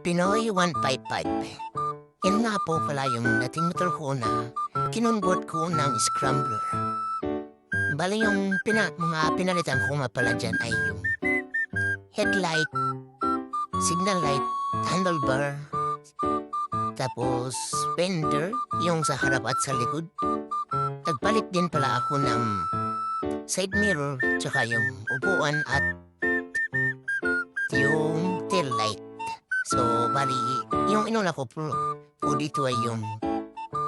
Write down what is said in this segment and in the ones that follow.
Pinoy 155. Yan nga po pala yung dating motor ko na kinonvert ko ng scrambler. Bali yung mga pinalitan ko nga pala dyan ay yung headlight, signal light, handlebar, tapos fender, yung sa harap at sa likod. Nagpalit din pala ako ng side mirror, tsaka yung upuan at yung tail light. So, bali, yung inuna ko po dito ay yung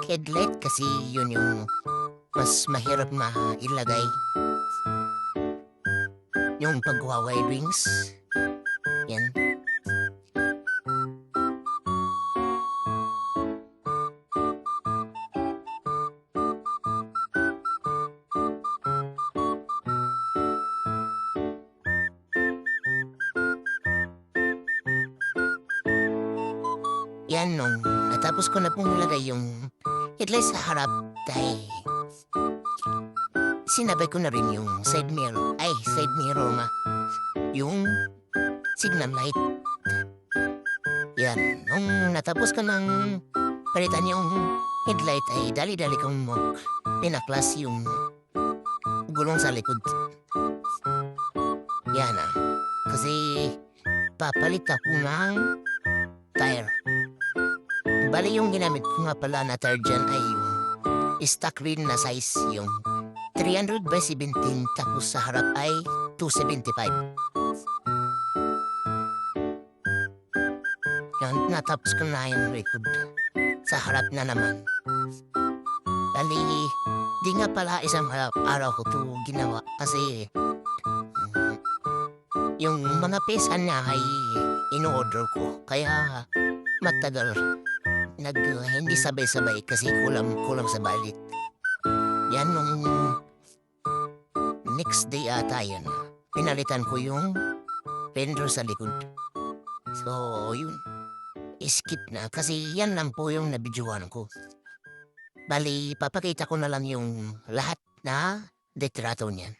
headlight kasi yun yung mas mahirap mailagay. Yung pagwa-wirings. Yan. Yan, nung natapos ko na pong nilagay yung headlight sa harap, dahil sinabay ko na rin yung side mirror nga. Yung signal light. Yan, nung natapos ko ng palitan yung headlight ay dali-dali kong pinaklas yung gulong sa likod. Yan kasi papalit ako ng tire. Bali yung ginamit ko nga pala na tire dyan ay yung stock rin na size, yung 300 by 17, tapos sa harap ay 275. Yan, natapos ko na yung record. Sa harap na naman. Bali, di nga pala isang araw ko to ginawa kasi yung mga pesa niya ay in-order ko. Kaya matagal. Hindi sabay-sabay kasi kulang sa balit. Yan nung next day ata yan. Pinalitan ko yung fender sa likod. So, yun. Skip na kasi yan lang po yung nabidyoan ko. Bali, papakita ko na lang yung lahat na detrato niyan.